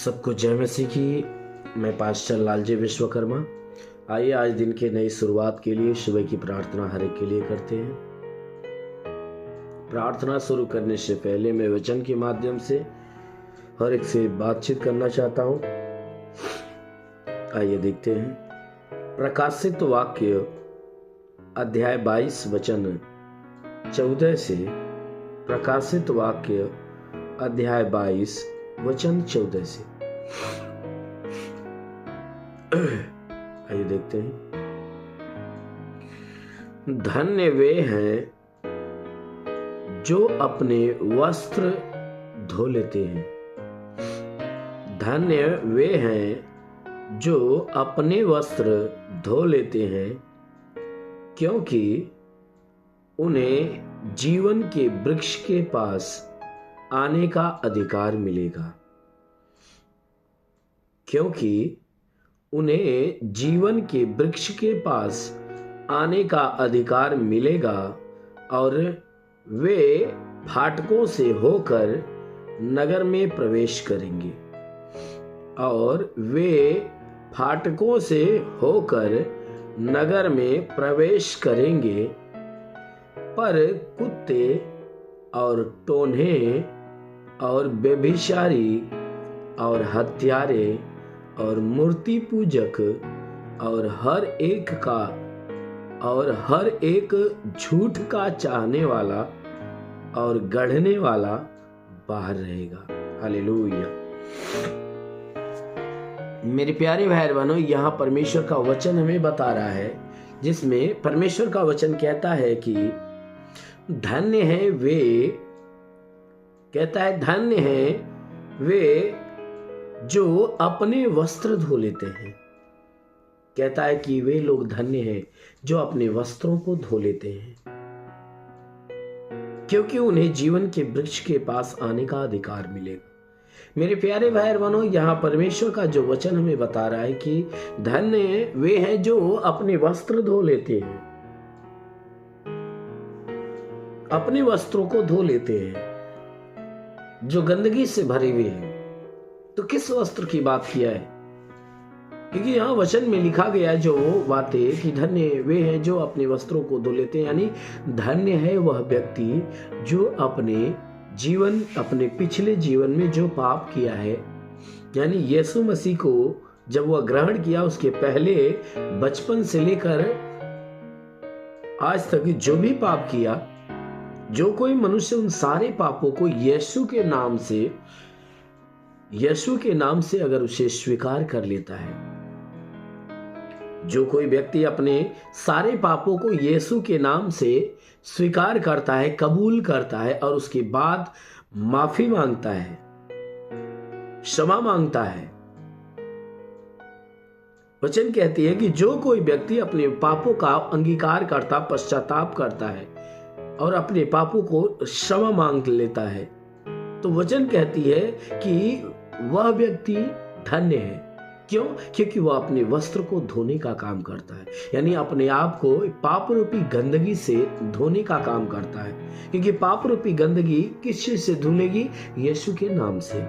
सबको जय मसीह की। मैं पास्टर लालजी विश्वकर्मा। आइए आज दिन के नई शुरुआत के लिए सुबह की प्रार्थना हर एक के लिए करते हैं। प्रार्थना शुरू करने से पहले मैं वचन के माध्यम से हर एक से बातचीत करना चाहता हूं। आइए देखते हैं। प्रकाशित वाक्य अध्याय 22 वचन 14 से। प्रकाशित वाक्य अध्याय 22 वचन 14 से। आइए देखते हैं। धन्य वे हैं जो अपने वस्त्र धो लेते हैं। धन्य वे हैं जो अपने वस्त्र धो लेते हैं, क्योंकि उन्हें जीवन के वृक्ष के पास आने का अधिकार मिलेगा। क्योंकि उन्हें जीवन के वृक्ष के पास आने का अधिकार मिलेगा और वे फाटकों से होकर नगर में प्रवेश करेंगे। और वे फाटकों से होकर नगर में प्रवेश करेंगे, पर कुत्ते और टोन्हे और व्यभिचारी और हत्यारे और मूर्ति पूजक और हर एक झूठ का चाहने वाला और गढ़ने वाला बाहर रहेगा। हालेलुया। मेरे प्यारे भाई बहनों, यहाँ परमेश्वर का वचन हमें बता रहा है, जिसमें परमेश्वर का वचन कहता है कि धन्य है वे, कहता है धन्य है वे जो अपने वस्त्र धो लेते हैं। कहता है कि वे लोग धन्य हैं जो अपने वस्त्रों को धो लेते हैं, क्योंकि उन्हें जीवन के वृक्ष के पास आने का अधिकार मिलेगा। मेरे प्यारे भाई और बहनों, यहाँ परमेश्वर का जो वचन हमें बता रहा है कि धन्य वे हैं जो अपने वस्त्र धो लेते हैं, अपने वस्त्रों को धो लेते हैं जो गंदगी से भरे हुए हैं। तो किस वस्त्र की बात किया है? क्योंकि यहाँ वचन में लिखा गया है जो बातें कि धन्य वे हैं जो अपने वस्त्रों को धो लेते हैं, यानी धन्य है वह व्यक्ति जो अपने पिछले जीवन में जो पाप किया है, यानी यीशु मसीह को जब वह ग्रहण किया उसके पहले बचपन से लेकर आज तक जो भी पाप किया, जो कोई मनुष्य उन सारे पापों को यीशु के नाम से अगर उसे स्वीकार कर लेता है, जो कोई व्यक्ति अपने सारे पापों को यीशु के नाम से स्वीकार करता है, कबूल करता है और उसके बाद माफी मांगता है, क्षमा मांगता है, वचन कहती है कि जो कोई व्यक्ति अपने पापों का अंगीकार करता, पश्चाताप करता है और अपने पापों को क्षमा मांग लेता है, तो वचन कहती है कि वह व्यक्ति धन्य है। क्यों? क्योंकि वह अपने वस्त्र को धोने का काम करता है, यानी अपने आप को पाप रूपी गंदगी से धोने का काम करता है। क्योंकि पाप रूपी गंदगी किस चीज से धुलेगी? यीशु के नाम से।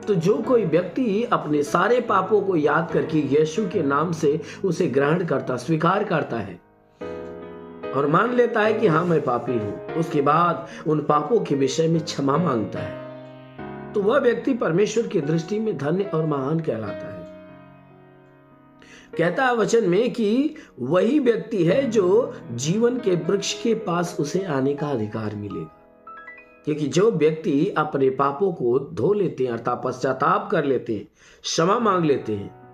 तो जो कोई व्यक्ति अपने सारे पापों को याद करके यीशु के नाम से उसे ग्रहण करता, स्वीकार करता है और मान लेता है कि हाँ मैं पापी हूं, उसके बाद उन पापों के विषय में क्षमा मांगता है, तो वह व्यक्ति परमेश्वर की दृष्टि में धन्य और महान कहलाता है। कहता है वचन में कि वही व्यक्ति है जो जीवन के वृक्ष के पास उसे आने का अधिकार मिलेगा। क्योंकि जो व्यक्ति अपने पापों को धो लेते हैं, अर्थात पश्चाताप कर लेते हैं, क्षमा मांग लेते हैं,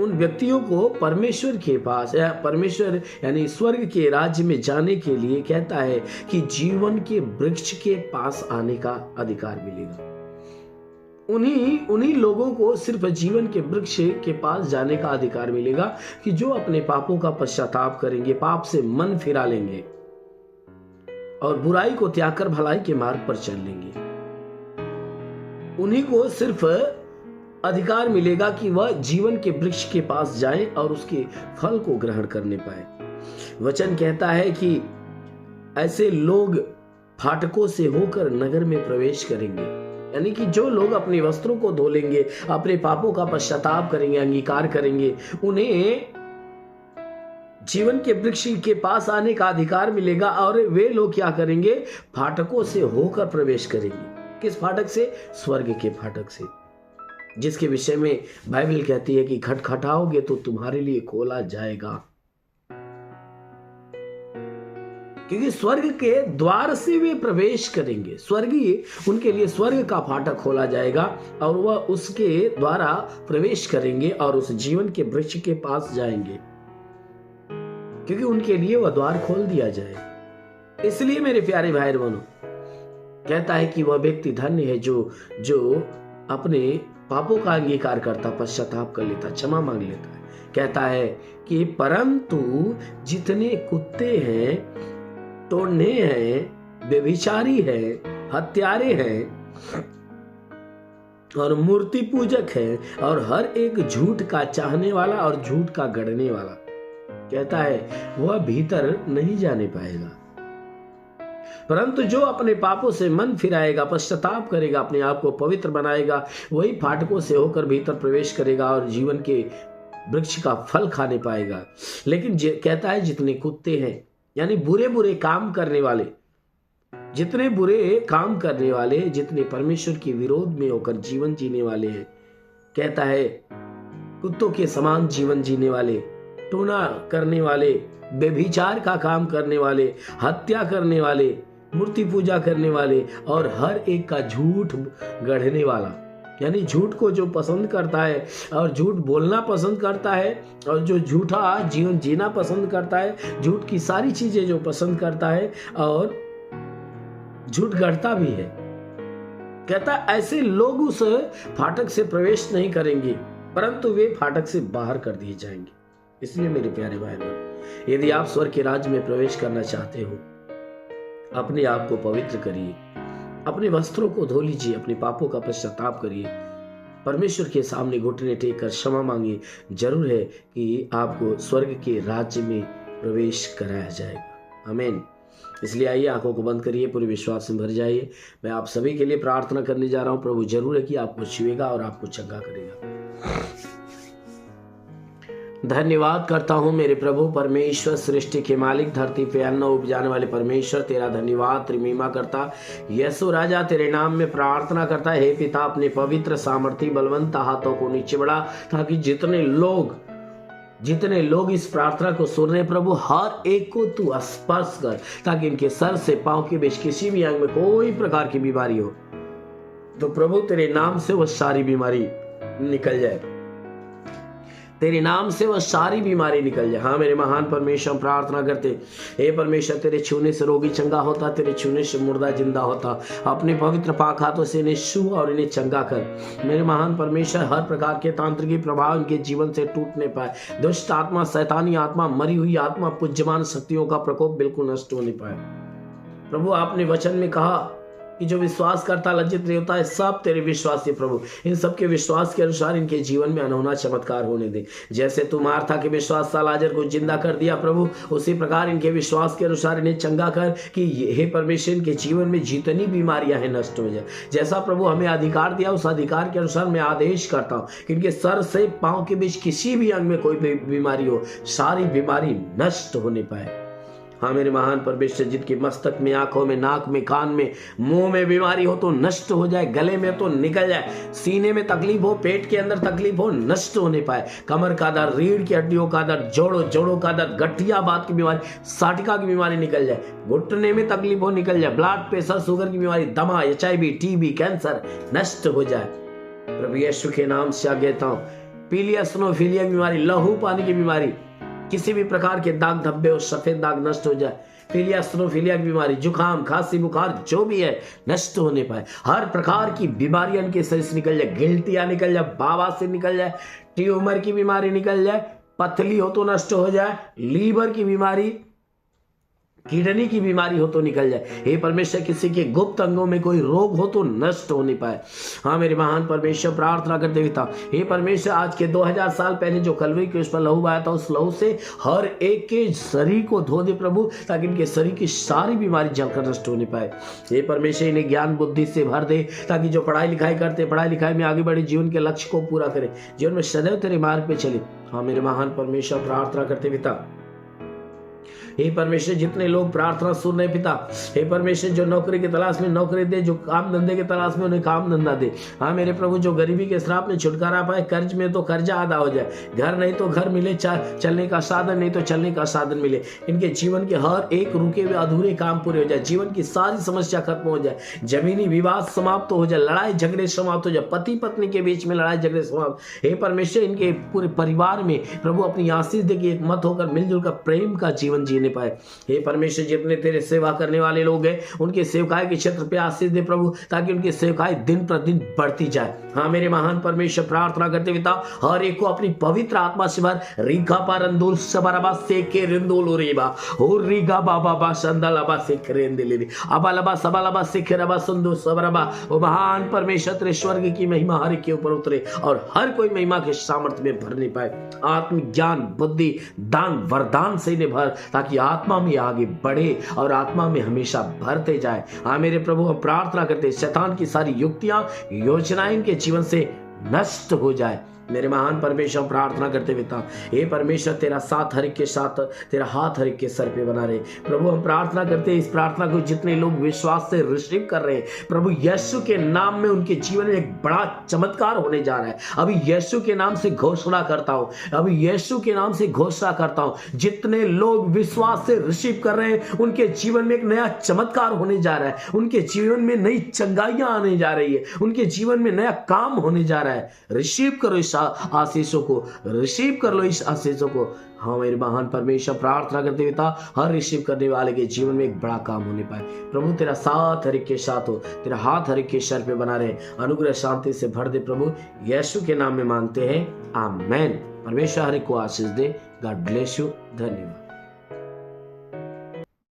उन व्यक्तियों को परमेश्वर के पास या परमेश्वर यानी स्वर्ग के राज्य में जाने के लिए कहता है कि जीवन के वृक्ष के पास आने का अधिकार मिलेगा। उन्हीं लोगों को सिर्फ जीवन के वृक्ष के पास जाने का अधिकार मिलेगा कि जो अपने पापों का पश्चाताप करेंगे, पाप से मन फिरा लेंगे और बुराई को त्याग कर भलाई के मार्ग पर चल लेंगे। उन्हीं को सिर्फ अधिकार मिलेगा कि वह जीवन के वृक्ष के पास जाएं और उसके फल को ग्रहण करने पाए। वचन कहता है कि ऐसे लोग फाटकों से होकर नगर में प्रवेश करेंगे यानी कि जो लोग अपने वस्त्रों को धो लेंगे, अपने पापों का पश्चाताप करेंगे, अंगीकार करेंगे, उन्हें जीवन के वृक्ष के पास आने का अधिकार मिलेगा। और वे लोग क्या करेंगे? फाटकों से होकर प्रवेश करेंगे। किस फाटक से? स्वर्ग के फाटक से, जिसके विषय में बाइबल कहती है कि खटखटाओगे तो तुम्हारे लिए खोला जाएगा। क्योंकि स्वर्ग के द्वार से वे प्रवेश करेंगे। स्वर्गीय उनके लिए स्वर्ग का फाटक खोला जाएगा और वह उसके द्वारा प्रवेश करेंगे और उस जीवन के वृक्ष के पास जाएंगे, क्योंकि उनके लिए वह द्वार खोल दिया जाए। इसलिए मेरे प्यारे भाई बहनों, कहता है कि वह व्यक्ति धन्य है जो अपने पापों का अंगीकार करता, पश्चाताप कर लेता, क्षमा मांग लेता है। कहता है कि परंतु जितने कुत्ते हैं, टोन्हे हैं, व्यभिचारी हैं, हत्यारे हैं और मूर्ति पूजक हैं और हर एक झूठ का चाहने वाला और झूठ का गढ़ने वाला, कहता है वह भीतर नहीं जाने पाएगा। परंतु जो अपने पापों से मन फिराएगा, पश्चाताप करेगा, अपने आप को पवित्र बनाएगा, वही फाटकों से होकर भीतर प्रवेश करेगा और जीवन के वृक्ष का फल खाने पाएगा। लेकिन कहता है जितने कुत्ते हैं, यानी बुरे बुरे काम करने वाले, जितने बुरे काम करने वाले, जितने परमेश्वर के विरोध में होकर जीवन जीने वाले हैं, कहता है कुत्तों के समान जीवन जीने वाले, टोना करने वाले, व्यभिचार का काम करने वाले, हत्या करने वाले, मूर्ति पूजा करने वाले और हर एक का झूठ गढ़ने वाला, यानी झूठ को जो पसंद करता है और झूठ बोलना पसंद करता है और जो झूठा जीवन जीना पसंद करता है, झूठ की सारी चीजें जो पसंद करता है और झूठ गढ़ता भी है, कहता ऐसे लोग उस फाटक से प्रवेश नहीं करेंगे, परंतु वे फाटक से बाहर कर दिए जाएंगे। इसलिए मेरे प्यारे भाई बहन, यदि आप स्वर्ग के राज्य में प्रवेश करना चाहते हो, अपने आप को पवित्र करिए, अपने वस्त्रों को धो लीजिए, अपने पापों का पश्चाताप करिए, परमेश्वर के सामने घुटने टेक कर क्षमा मांगिए। जरूर है कि आपको स्वर्ग के राज्य में प्रवेश कराया जाएगा। आमीन। इसलिए आइए आंखों को बंद करिए, पूरे विश्वास से भर जाइए। मैं आप सभी के लिए प्रार्थना करने जा रहा हूं। प्रभु जरूर है कि आपको छुएगा और आपको चंगा करेगा। धन्यवाद करता हूँ मेरे प्रभु परमेश्वर, सृष्टि के मालिक, धरती पे अन्न उपजाने वाले परमेश्वर, तेरा धन्यवाद त्रिमीमा करता। यीशु राजा तेरे नाम में प्रार्थना करता है, हे पिता अपने पवित्र सामर्थी बलवंत हाथों को नीचे बढ़ा, ताकि जितने लोग इस प्रार्थना को सुन रहे प्रभु, हर एक को तू स्पर्श कर, ताकि इनके सर से पांव के बीच किसी भी अंग में कोई प्रकार की बीमारी हो तो प्रभु तेरे नाम से वह सारी बीमारी निकल जाए, तेरे नाम से वह सारी बीमारी निकल जाए। हाँ मेरे महान परमेश्वर, प्रार्थना करते हे परमेश्वर, तेरे छूने से रोगी चंगा होता, तेरे छूने से मुर्दा जिंदा होता। अपने पवित्र पाक हाथों से इन्हें छू और इन्हें चंगा कर। मेरे महान परमेश्वर, हर प्रकार के तांत्रिकी प्रभाव इनके जीवन से टूटने पाए, दुष्ट आत्मा, शैतानी आत्मा, मरी हुई आत्मा, पूज्यमान शक्तियों का प्रकोप बिल्कुल नष्ट होने पाए। प्रभु आपने वचन में कहा कि जो विश्वास करता लज्जित नहीं होता है, सब तेरे विश्वास है प्रभु। इन सबके विश्वास के अनुसार इनके जीवन में अनहोना चमत्कार होने दे। जैसे तू मार्था के विश्वास से लाजर को जिंदा कर दिया प्रभु, उसी प्रकार इनके विश्वास के अनुसार इन्हें चंगा कर कि हे परमेश्वर इनके जीवन में जितनी बीमारियां हैं नष्ट हो जाए। जैसा प्रभु हमें अधिकार दिया, उस अधिकार के अनुसार मैं आदेश करता हूँ कि इनके सर से पांव के बीच किसी भी अंग में कोई भी बीमारी हो, सारी बीमारी नष्ट होने पाए। हाँ मेरे महान परमेश्वर, जिनके मस्तक में, आंखों में, नाक में, कान में, मुंह में बीमारी हो तो नष्ट हो जाए, गले में तो निकल जाए, सीने में तकलीफ हो, पेट के अंदर तकलीफ हो, नष्ट होने पाए। कमर का दर्द, रीढ़ की हड्डियों का दर्द, जोड़ों का दर्द, गठिया बात की बीमारी, साटिका की बीमारी निकल जाए, घुटने में तकलीफ हो निकल जाए, ब्लड प्रेशर, शुगर की बीमारी, दमा, HIV, TB, कैंसर नष्ट हो जाए। प्रभु यीशु के नाम से आज्ञा देता हूँ, पीलिया स्नोफिलिया की बीमारी, लहू पानी की बीमारी, किसी भी प्रकार के दाग धब्बे और सफेद दाग नष्ट हो जाए। पीलिया स्नोफिलिया की बीमारी, जुकाम, खांसी, बुखार जो भी है नष्ट होने पाए। हर प्रकार की बीमारियां इनके शरीर से निकल जाए, गिल्टियां निकल जाए, बवासीर निकल जाए, ट्यूमर की बीमारी निकल जाए, पथली हो तो नष्ट हो जाए, लीवर की बीमारी किडनी की बीमारी हो तो निकल जाए। हे परमेश्वर, किसी के गुप्त अंगों में कोई रोग हो तो नष्ट हो नहीं पाए। हाँ मेरे महान परमेश्वर, प्रार्थना करते पिता, हे परमेश्वर, आज के 2000 साल पहले जो कलवरी के उस पर लहू आया था, उस लहू से हर एक के शरीर को धो दे प्रभु, ताकि इनके शरीर की सारी बीमारी जलकर नष्ट हो नहीं पाए। हे परमेश्वर, इन्हें ज्ञान बुद्धि से भर दे, ताकि जो पढ़ाई लिखाई करते, पढ़ाई लिखाई में आगे बढ़े, जीवन के लक्ष्य को पूरा करे, जीवन में सदैव तेरे मार्ग पे चले। हाँ मेरे महान परमेश्वर, प्रार्थना करते पिता, हे परमेश्वर, जितने लोग प्रार्थना सुन रहे पिता, हे परमेश्वर, जो नौकरी की तलाश में नौकरी दे, जो काम धंधे की तलाश में उन्हें काम धंधा दे। हाँ मेरे प्रभु, जो गरीबी के श्राप में छुटकारा पाए, कर्ज में तो कर्जा अदा हो जाए, घर नहीं तो घर मिले, चलने का साधन नहीं तो चलने का साधन मिले, इनके जीवन के हर एक रुके हुए अधूरे काम पूरे हो जाए, जीवन की सारी समस्या खत्म हो जाए, जमीनी विवाद समाप्त हो जाए, लड़ाई झगड़े समाप्त हो जाए, पति पत्नी के बीच में लड़ाई झगड़े समाप्त। हे परमेश्वर, इनके पूरे परिवार में प्रभु अपनी आशीष दे कि एक मत होकर मिलजुल कर प्रेम का जीवन जीने पाए। हे परमेश्वर, जितने तेरे सेवा करने वाले लोग हैं, उनके सेवकाई के क्षेत्र पे आशीष दे प्रभु, ताकि उनकी सेवकाई दिन प्रतिदिन बढ़ती जाए। हाँ मेरे महान परमेश्वर, प्रार्थना करते पिता, हर एक को अपनी पवित्र आत्मा से भर। रीगा परंदुल सबरबा से के रिंदुल रेबा हो रीगा बाबा बा संदलबा से करेंदिली अबलबा सबलबा से केरबा संदु सबरबा। ओ महान परमेश्वर, तेरे स्वर्ग की महिमा हर एक के ऊपर उतरे और हर कोई महिमा के सामर्थ्य में भर नहीं पाए। आत्मिक ज्ञान बुद्धि दान वरदान से इन्हें भर, ताकि आत्मा में आगे बढ़े और आत्मा में हमेशा भरते जाए। हाँ मेरे प्रभु, हम प्रार्थना करते, शैतान की सारी युक्तियां योजनाएं इनके जीवन से नष्ट हो जाए। मेरे महान परमेश्वर, प्रार्थना करते पिता, हे परमेश्वर, तेरा साथ हर एक के साथ, तेरा हाथ हर एक के सर पे बना रहे प्रभु। हम प्रार्थना करते, इस प्रार्थना को जितने लोग विश्वास से रिसीव कर रहे हैं प्रभु, यीशु के नाम में उनके जीवन में एक बड़ा चमत्कार होने जा रहा है। अभी यीशु के नाम से घोषणा करता हूं, अभी यीशु के नाम से घोषणा करता हूं, जितने लोग विश्वास से रिसीव कर रहे हैं उनके जीवन में एक नया चमत्कार होने जा रहा है, उनके जीवन में नई चंगाइयां आने जा रही है, उनके जीवन में नया काम होने जा रहा है। रिसीव करो इस आशीषों को, रिसीव कर लो इस आशीषों को। हाँ मेरे महान परमेश्वर, प्रार्थना करते पिता, हर रिसीव करने वाले के जीवन में एक बड़ा काम होने पाए प्रभु। तेरा साथ हर एक के साथ हो, तेरा हाथ हर एक के सर पे बना रहे, अनुग्रह शांति से भर दे प्रभु। यीशु के नाम में मांगते हैं, आमेन। परमेश्वर हर एक को आशीष दे। God bless you. धन्यवाद।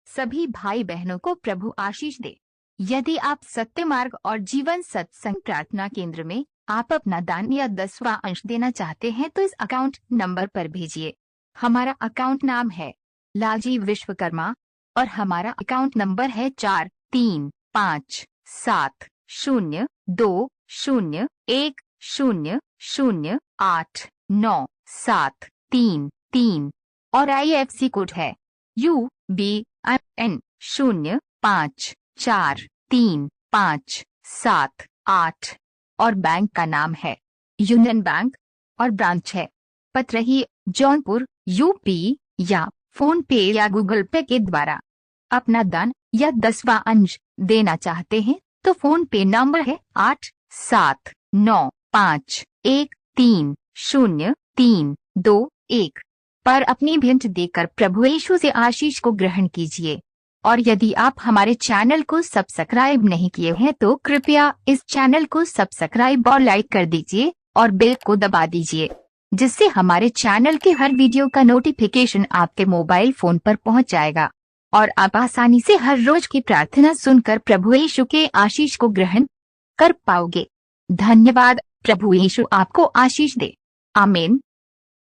सभी भाई बहनों को प्रभु आशीष दे। यदि आप सत्य मार्ग और जीवन सत्संग प्रार्थना केंद्र में आप अपना दान या 10वां अंश देना चाहते हैं तो इस अकाउंट नंबर पर भेजिए। हमारा अकाउंट नाम है लालजी विश्वकर्मा और हमारा अकाउंट नंबर है 43572010089733 और IFC कोड है UBIN 05435578 और बैंक का नाम है यूनियन बैंक और ब्रांच है पतरही जौनपुर UP या फोन पे या गूगल पे के द्वारा अपना दान या 10वां अंश देना चाहते हैं तो फोन पे नंबर है 8795130321 पर अपनी भेंट देकर प्रभु यीशु से आशीष को ग्रहण कीजिए। और यदि आप हमारे चैनल को सब्सक्राइब नहीं किए हैं तो कृपया इस चैनल को सब्सक्राइब और लाइक कर दीजिए और बेल को दबा दीजिए, जिससे हमारे चैनल के हर वीडियो का नोटिफिकेशन आपके मोबाइल फोन पर पहुंच जाएगा और आप आसानी से हर रोज की प्रार्थना सुनकर प्रभु यीशु के आशीष को ग्रहण कर पाओगे। धन्यवाद। प्रभु यीशु आपको आशीष दे। आमीन।